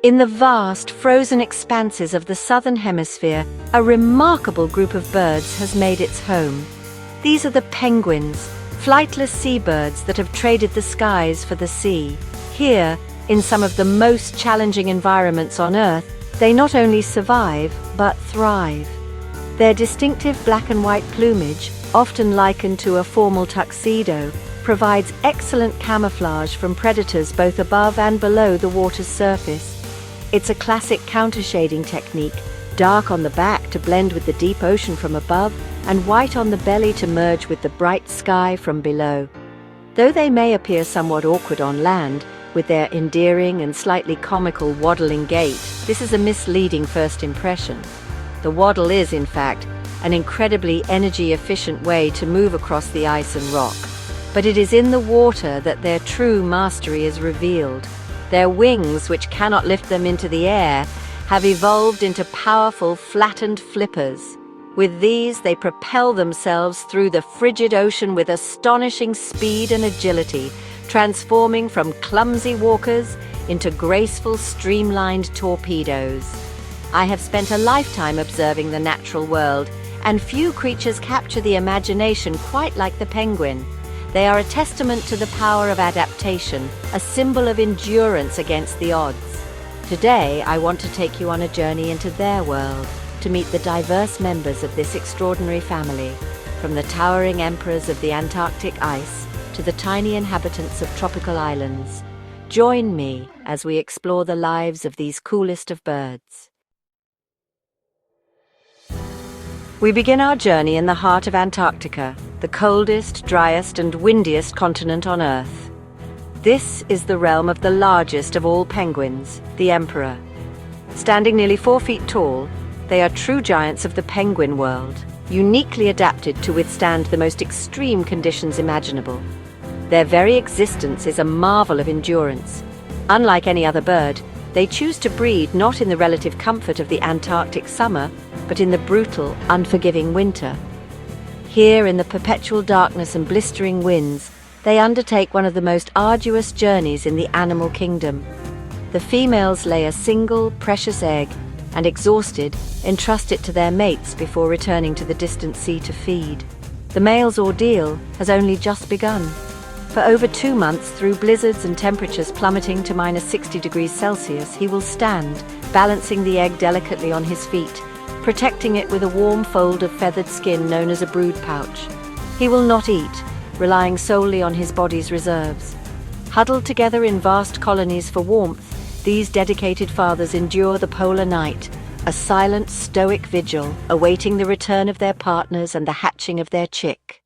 In the vast, frozen expanses of the southern hemisphere, a remarkable group of birds has made its home. These are the penguins, flightless seabirds that have traded the skies for the sea. Here, in some of the most challenging environments on Earth, they not only survive, but thrive. Their distinctive black and white plumage, often likened to a formal tuxedo, provides excellent camouflage from predators both above and below the water's surface. It's a classic countershading technique, dark on the back to blend with the deep ocean from above, and white on the belly to merge with the bright sky from below. Though they may appear somewhat awkward on land, with their endearing and slightly comical waddling gait, this is a misleading first impression. The waddle is, in fact, an incredibly energy-efficient way to move across the ice and rock. But it is in the water that their true mastery is revealed. Their wings, which cannot lift them into the air, have evolved into powerful flattened flippers. With these, they propel themselves through the frigid ocean with astonishing speed and agility, transforming from clumsy walkers into graceful, streamlined torpedoes. I have spent a lifetime observing the natural world, and few creatures capture the imagination quite like the penguin. They are a testament to the power of adaptation, a symbol of endurance against the odds. Today, I want to take you on a journey into their world, to meet the diverse members of this extraordinary family, from the towering emperors of the Antarctic ice to the tiny inhabitants of tropical islands. Join me as we explore the lives of these coolest of birds. We begin our journey in the heart of Antarctica, the coldest, driest, and windiest continent on Earth. This is the realm of the largest of all penguins, the emperor. Standing nearly 4 feet tall, they are true giants of the penguin world, uniquely adapted to withstand the most extreme conditions imaginable. Their very existence is a marvel of endurance. Unlike any other bird, they choose to breed not in the relative comfort of the Antarctic summer, but in the brutal, unforgiving winter. Here, in the perpetual darkness and blistering winds, they undertake one of the most arduous journeys in the animal kingdom. The females lay a single, precious egg, and exhausted, entrust it to their mates before returning to the distant sea to feed. The male's ordeal has only just begun. For over 2 months, through blizzards and temperatures plummeting to -60 degrees Celsius, he will stand, balancing the egg delicately on his feet, protecting it with a warm fold of feathered skin known as a brood pouch. He will not eat, relying solely on his body's reserves. Huddled together in vast colonies for warmth, these dedicated fathers endure the polar night, a silent, stoic vigil, awaiting the return of their partners and the hatching of their chick.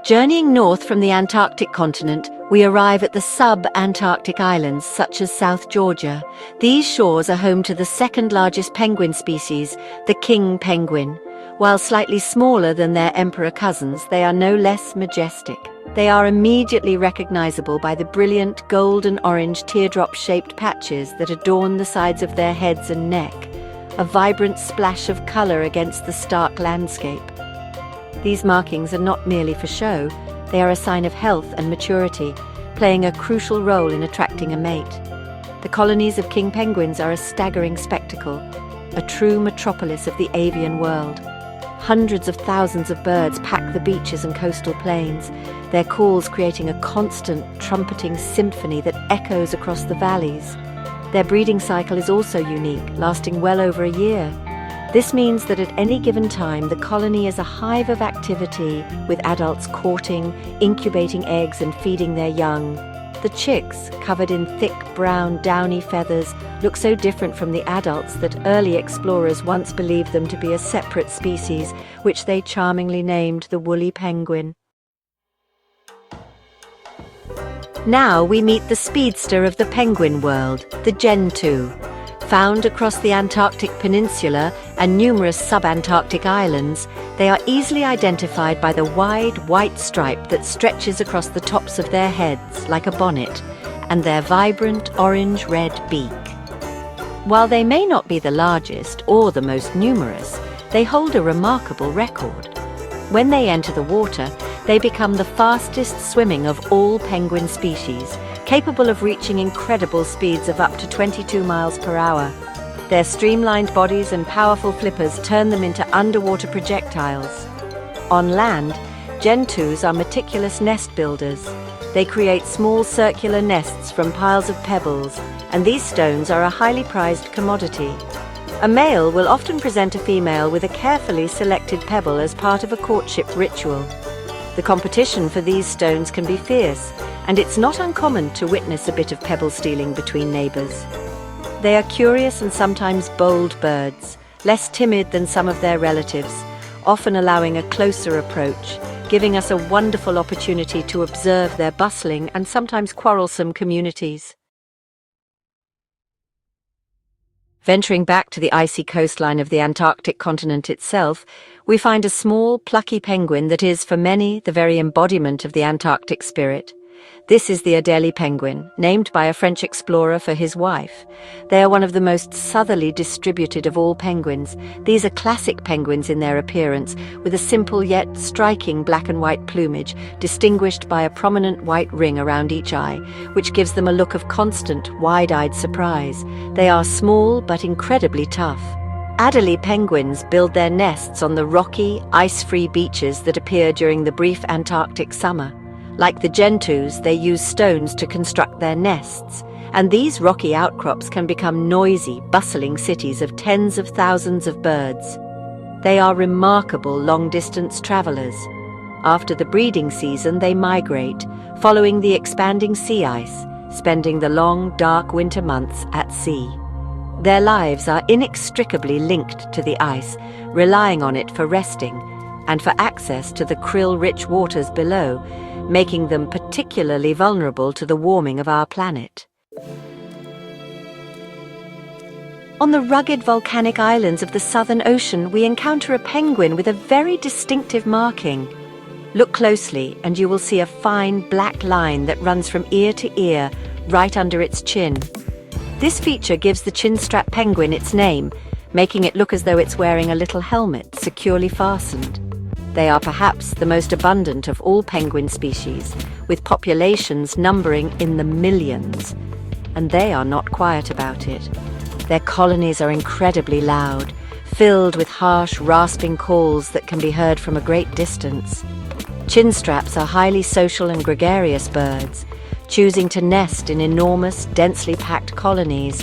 Journeying north from the Antarctic continent, we arrive at the sub-Antarctic islands such as South Georgia. These shores are home to the second-largest penguin species, the king penguin. While slightly smaller than their emperor cousins, they are no less majestic. They are immediately recognizable by the brilliant gold and orange teardrop-shaped patches that adorn the sides of their heads and neck, a vibrant splash of color against the stark landscape. These markings are not merely for show, they are a sign of health and maturity, playing a crucial role in attracting a mate. The colonies of king penguins are a staggering spectacle, a true metropolis of the avian world. Hundreds of thousands of birds pack the beaches and coastal plains, their calls creating a constant, trumpeting symphony that echoes across the valleys. Their breeding cycle is also unique, lasting well over a year. This means that at any given time, the colony is a hive of activity, with adults courting, incubating eggs and feeding their young. The chicks, covered in thick, brown, downy feathers, look so different from the adults that early explorers once believed them to be a separate species, which they charmingly named the woolly penguin. Now we meet the speedster of the penguin world, the Gentoo. Found across the Antarctic Peninsula and numerous sub-Antarctic islands, they are easily identified by the wide, white stripe that stretches across the tops of their heads like a bonnet, and their vibrant orange-red beak. While they may not be the largest or the most numerous, they hold a remarkable record. When they enter the water, They become the fastest swimming of all penguin species, capable of reaching incredible speeds of up to 22 miles per hour. Their streamlined bodies and powerful flippers turn them into underwater projectiles. On land, Gentoos are meticulous nest builders. They create small circular nests from piles of pebbles, and these stones are a highly prized commodity. A male will often present a female with a carefully selected pebble as part of a courtship ritual. The competition for these stones can be fierce, and it's not uncommon to witness a bit of pebble stealing between neighbors. They are curious and sometimes bold birds, less timid than some of their relatives, often allowing a closer approach, giving us a wonderful opportunity to observe their bustling and sometimes quarrelsome communities. Venturing back to the icy coastline of the Antarctic continent itself, we find a small, plucky penguin that is, for many, the very embodiment of the Antarctic spirit. This is the Adelie penguin, named by a French explorer for his wife. They are one of the most southerly distributed of all penguins. These are classic penguins in their appearance, with a simple yet striking black and white plumage, distinguished by a prominent white ring around each eye, which gives them a look of constant, wide-eyed surprise. They are small but incredibly tough. Adelie penguins build their nests on the rocky, ice-free beaches that appear during the brief Antarctic summer. Like the Gentoos, they use stones to construct their nests, and these rocky outcrops can become noisy, bustling cities of tens of thousands of birds. They are remarkable long-distance travelers. After the breeding season, they migrate, following the expanding sea ice, spending the long, dark winter months at sea. Their lives are inextricably linked to the ice, relying on it for resting and for access to the krill-rich waters below, making them particularly vulnerable to the warming of our planet. On the rugged volcanic islands of the Southern Ocean, we encounter a penguin with a very distinctive marking. Look closely and you will see a fine black line that runs from ear to ear, right under its chin. This feature gives the Chinstrap penguin its name, making it look as though it's wearing a little helmet securely fastened. They are perhaps the most abundant of all penguin species, with populations numbering in the millions. And they are not quiet about it. Their colonies are incredibly loud, filled with harsh, rasping calls that can be heard from a great distance. Chinstraps are highly social and gregarious birds, choosing to nest in enormous, densely packed colonies,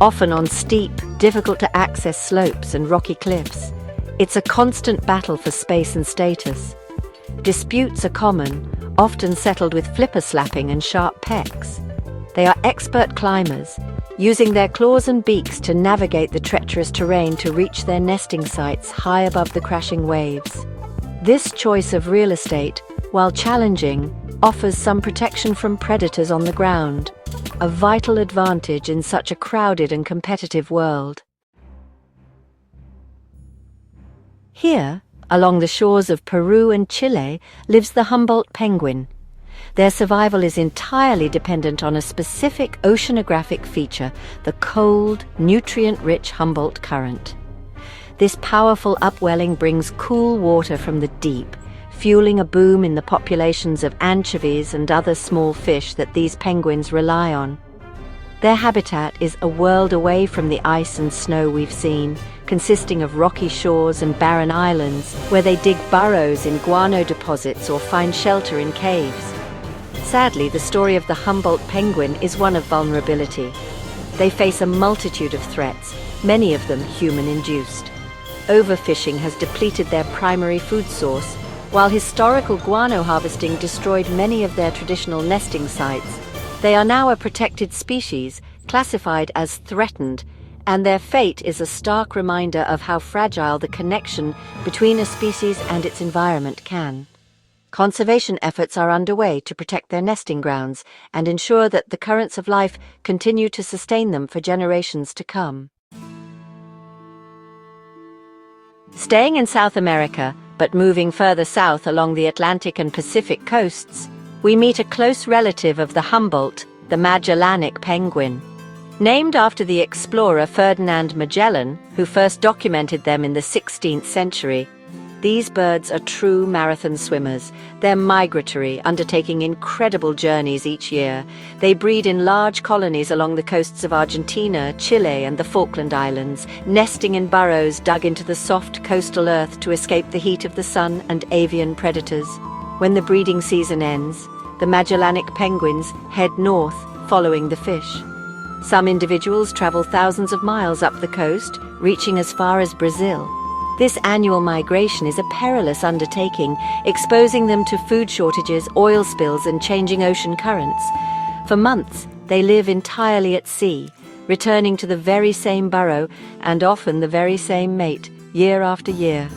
often on steep, difficult-to-access slopes and rocky cliffs. It's a constant battle for space and status. Disputes are common, often settled with flipper slapping and sharp pecks. They are expert climbers, using their claws and beaks to navigate the treacherous terrain to reach their nesting sites high above the crashing waves. This choice of real estate, while challenging, offers some protection from predators on the ground, a vital advantage in such a crowded and competitive world. Here, along the shores of Peru and Chile, lives the Humboldt penguin. Their survival is entirely dependent on a specific oceanographic feature, the cold, nutrient-rich Humboldt Current. This powerful upwelling brings cool water from the deep, fueling a boom in the populations of anchovies and other small fish that these penguins rely on. Their habitat is a world away from the ice and snow we've seen, consisting of rocky shores and barren islands where they dig burrows in guano deposits or find shelter in caves. Sadly, the story of the Humboldt penguin is one of vulnerability. They face a multitude of threats, many of them human-induced. Overfishing has depleted their primary food source, while historical guano harvesting destroyed many of their traditional nesting sites. They are now a protected species, classified as threatened, and their fate is a stark reminder of how fragile the connection between a species and its environment can. Conservation efforts are underway to protect their nesting grounds and ensure that the currents of life continue to sustain them for generations to come. Staying in South America, but moving further south along the Atlantic and Pacific coasts, we meet a close relative of the Humboldt, the Magellanic penguin. Named after the explorer Ferdinand Magellan, who first documented them in the 16th century, These birds are true marathon swimmers. They're migratory, undertaking incredible journeys each year. They breed in large colonies along the coasts of Argentina, Chile, and the Falkland Islands, nesting in burrows dug into the soft coastal earth to escape the heat of the sun and avian predators. When the breeding season ends, the Magellanic penguins head north, following the fish. Some individuals travel thousands of miles up the coast, reaching as far as Brazil. This annual migration is a perilous undertaking, exposing them to food shortages, oil spills, and changing ocean currents. For months, they live entirely at sea, returning to the very same burrow and often the very same mate, year after year.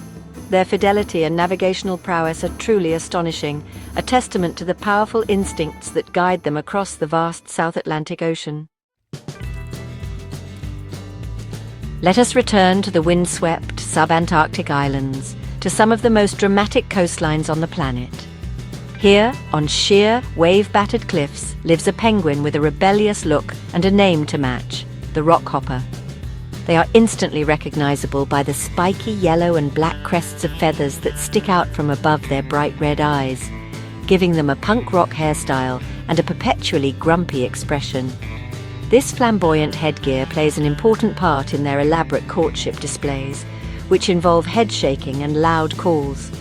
Their fidelity and navigational prowess are truly astonishing, a testament to the powerful instincts that guide them across the vast South Atlantic Ocean. Let us return to the windswept sub-Antarctic islands, to some of the most dramatic coastlines on the planet. Here, on sheer, wave-battered cliffs, lives a penguin with a rebellious look and a name to match, the Rockhopper. They are instantly recognizable by the spiky yellow and black crests of feathers that stick out from above their bright red eyes, giving them a punk rock hairstyle and a perpetually grumpy expression. This flamboyant headgear plays an important part in their elaborate courtship displays, which involve head shaking and loud calls.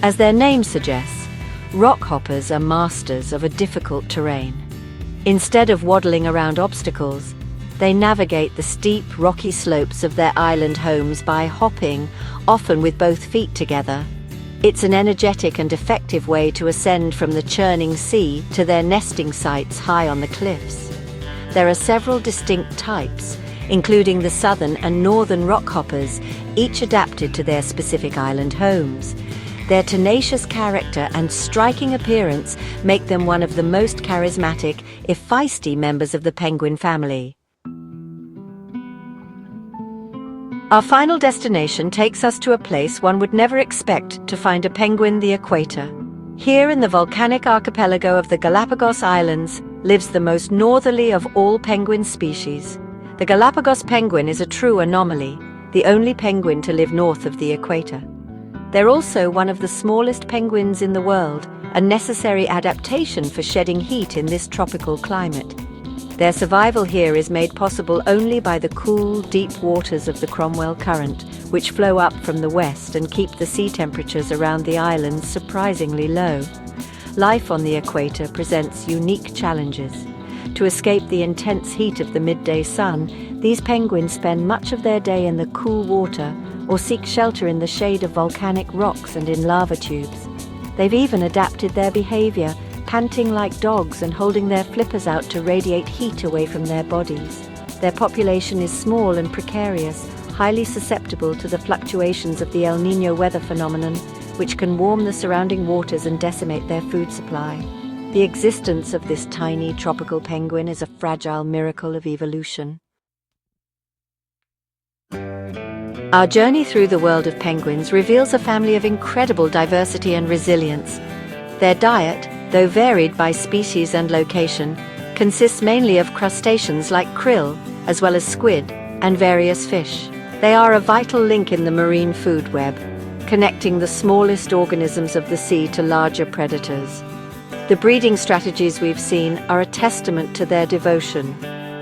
As their name suggests, rockhoppers are masters of a difficult terrain. Instead of waddling around obstacles, they navigate the steep, rocky slopes of their island homes by hopping, often with both feet together. It's an energetic and effective way to ascend from the churning sea to their nesting sites high on the cliffs. There are several distinct types, including the southern and northern rockhoppers, each adapted to their specific island homes. Their tenacious character and striking appearance make them one of the most charismatic, if feisty, members of the penguin family. Our final destination takes us to a place one would never expect to find a penguin: the equator. Here in the volcanic archipelago of the Galapagos Islands lives the most northerly of all penguin species. The Galapagos penguin is a true anomaly, the only penguin to live north of the equator. They're also one of the smallest penguins in the world, a necessary adaptation for shedding heat in this tropical climate. Their survival here is made possible only by the cool, deep waters of the Cromwell Current, which flow up from the west and keep the sea temperatures around the islands surprisingly low. Life on the equator presents unique challenges. To escape the intense heat of the midday sun, these penguins spend much of their day in the cool water or seek shelter in the shade of volcanic rocks and in lava tubes. They've even adapted their behavior, panting like dogs and holding their flippers out to radiate heat away from their bodies. Their population is small and precarious, highly susceptible to the fluctuations of the El Niño weather phenomenon, which can warm the surrounding waters and decimate their food supply. The existence of this tiny tropical penguin is a fragile miracle of evolution. Our journey through the world of penguins reveals a family of incredible diversity and resilience. Their diet, though varied by species and location, consists mainly of crustaceans like krill, as well as squid, and various fish. They are a vital link in the marine food web, connecting the smallest organisms of the sea to larger predators. The breeding strategies we've seen are a testament to their devotion.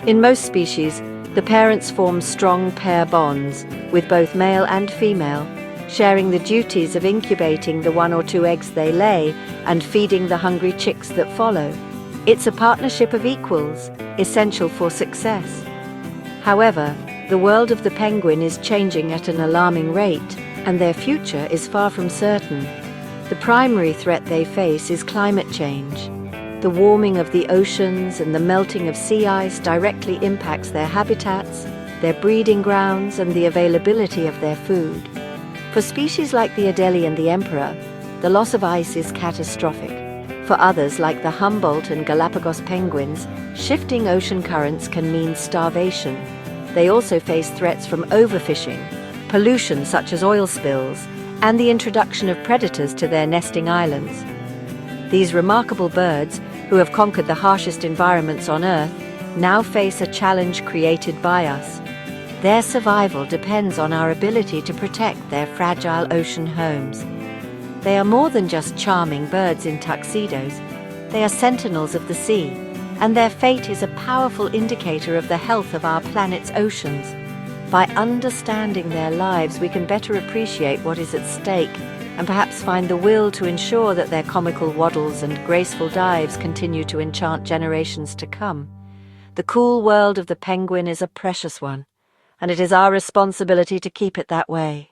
In most species, the parents form strong pair bonds, with both male and female, sharing the duties of incubating the 1 or 2 eggs they lay and feeding the hungry chicks that follow. It's a partnership of equals, essential for success. However, the world of the penguin is changing at an alarming rate, and their future is far from certain. The primary threat they face is climate change. The warming of the oceans and the melting of sea ice directly impacts their habitats, their breeding grounds, and the availability of their food. For species like the Adelie and the emperor, the loss of ice is catastrophic. For others, like the Humboldt and Galapagos penguins, shifting ocean currents can mean starvation. They also face threats from overfishing, pollution such as oil spills, and the introduction of predators to their nesting islands. These remarkable birds, who have conquered the harshest environments on Earth, now face a challenge created by us. Their survival depends on our ability to protect their fragile ocean homes. They are more than just charming birds in tuxedos. They are sentinels of the sea, and their fate is a powerful indicator of the health of our planet's oceans. By understanding their lives, we can better appreciate what is at stake and perhaps find the will to ensure that their comical waddles and graceful dives continue to enchant generations to come. The cool world of the penguin is a precious one, and it is our responsibility to keep it that way.